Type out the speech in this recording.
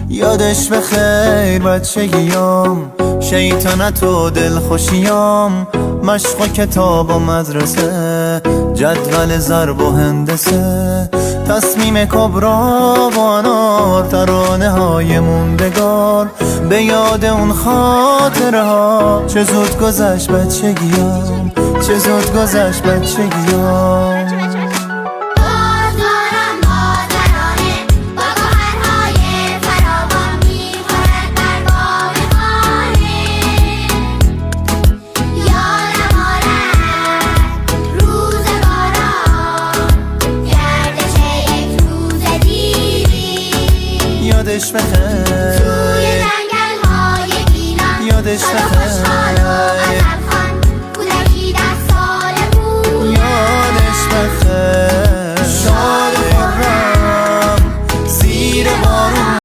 یادش بخیر بچگیام، شیطنت و دلخوشیام، مشق و کتاب و مدرسه، جدول ضرب و هندسه، تصمیم کبرا و انار، ترانه های موندگار، به یاد اون خاطره ها. چه زود گذشت بچگیام، چه زود گذشت بچگیام. یادش بخیر توی جنگل های گیلان، یادش بخیر